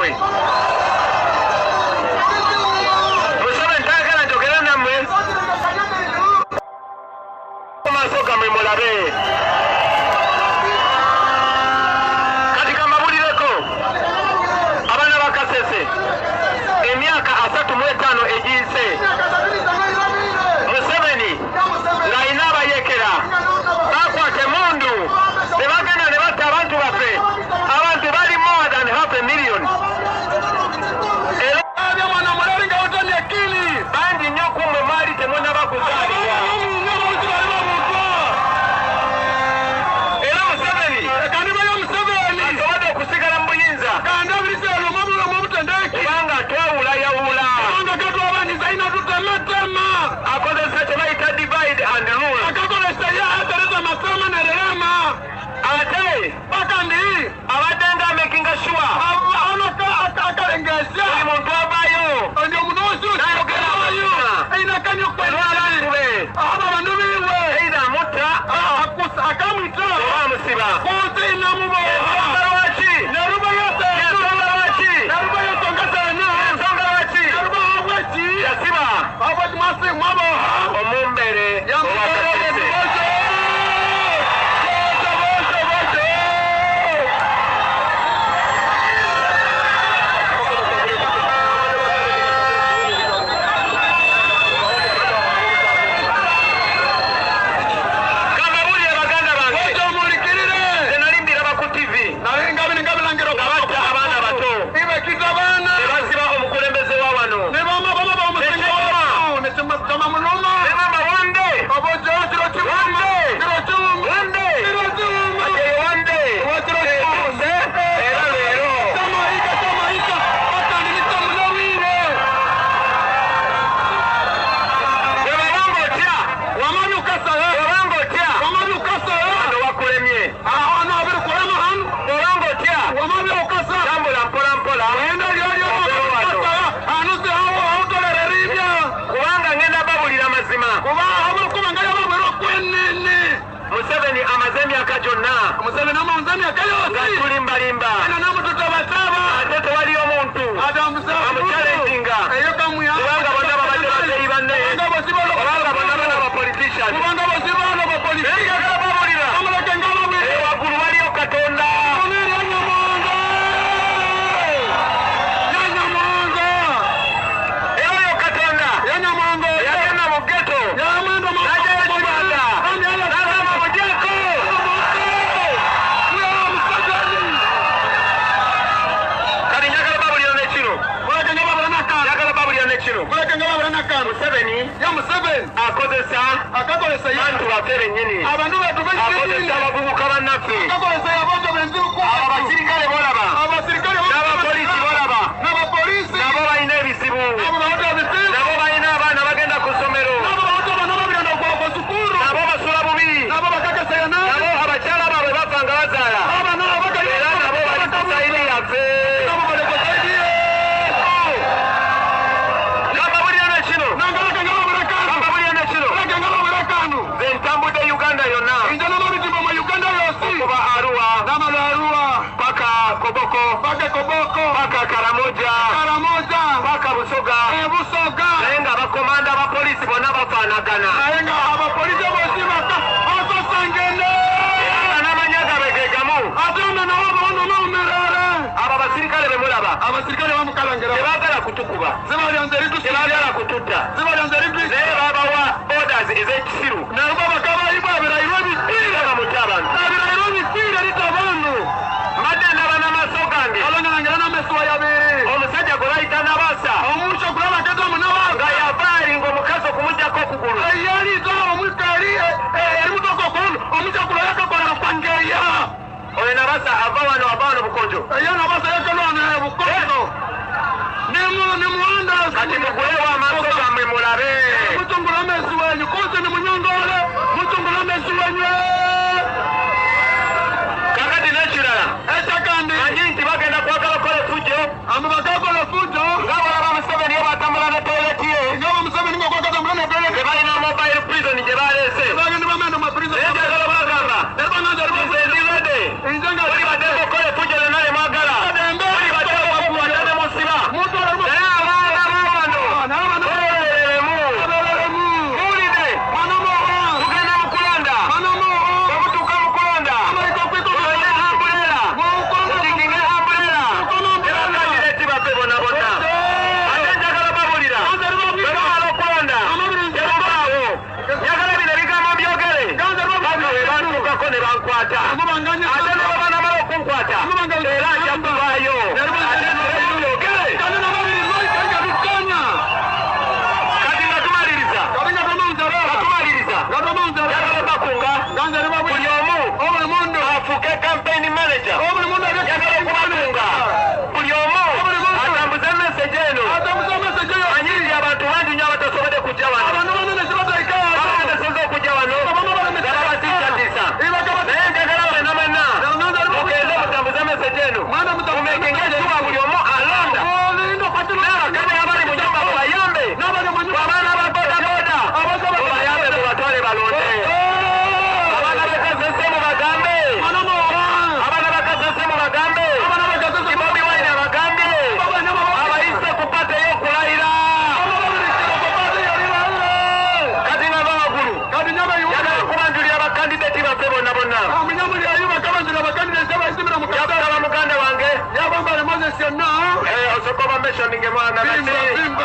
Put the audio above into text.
namwe. Museveni ntayagala njogera nammwe. Maaso gammwe mulabe. Kati kambabulireko abaana ba Kasese emyaka 35 egiyise Museveni ng'alina abayekera bakwata emundu ne bagenda ne batta abantu baffe. Abantu bali more than 500,000. Era mwana mulali nga wotanye akili bangi nnyo kumwe mwali temunnabakuzaalira. Era Museveni asobodde okusigala mu buyinza kubanga twawulayawula akozesa kye bayita divide and rule. Ate abadde nga making sure buli muntu avaayo n'abantu be either amutta oba amusiba. Ensonga lwaki? Yasiba omumbere owa Kasese. Museveni amaze emyaka gyonna ng'atulimbalimba ate tewali omuntu amuchalenginga kubanga bonna babadde bateyi banne kubanga bonna bana bapolitician. Njagala babulira waggulu waliyo Katonda. Era oyo Katonda yagenda mu ghetto n'ajjayo ekibanda n'agamba mugyeko. Kati njagala babulira n'ekino. Museveni akozesa bantu baffe bennyini, akozesa abavubuka bannaffe, abasirikale bolaba n'abapoliisi bolaba nabo balina ebizibu, nabo balina abaana bagenda ku ssomero, nabo basula bubi, nabo abakyala baabwe bafa nga bazaala era nabo bali ku sayidi yaffe. Ntambudde Uganda yonna okuva Arua paka Koboko paka Karamoja paka Busoga naye nga abakomanda abapoliisi bonna bafaanagana era n'amanya gabe ge gamu. Abo abasirikale be mulaba tebaagala kutukuba, tebaagala kututta, naye babawa orders ez'ekisiru bamutta abantu. Mbadde ndaba n'amaaso gange omusajja gwe bayita Nabasa nga yavaali ng'omukazi okumuggyako okugulu. Oyo Nabasa ava wano Bukonjo. Kati mugulewo amaaso gammwe mulabe. Kakati n'ekirala manyi nti bagenda kwagala kukola effujjo nga bw'olaba Museveni ye bw'atambula ne toileti ye ze balina mobile prison gye baleese. Naye njagala bagamba nze nzirwadde buli badde okukola effujjo lyonna lye mwagala nekengezuwa buli omu alonda n'abakadde abali mu nyumba mubayambe abaana ba bodaboda mubayambe mubatwale balonde abaana bakazese mubagambe abaana bakazese mubagambe Bobi Wine abagambye abayise ku pate y'okulayira kati nga bawagulu yagala kubanjulira abakandideti baffe bonna bonna yabagaba muganda wange osokoba mentioning mwana nati bimba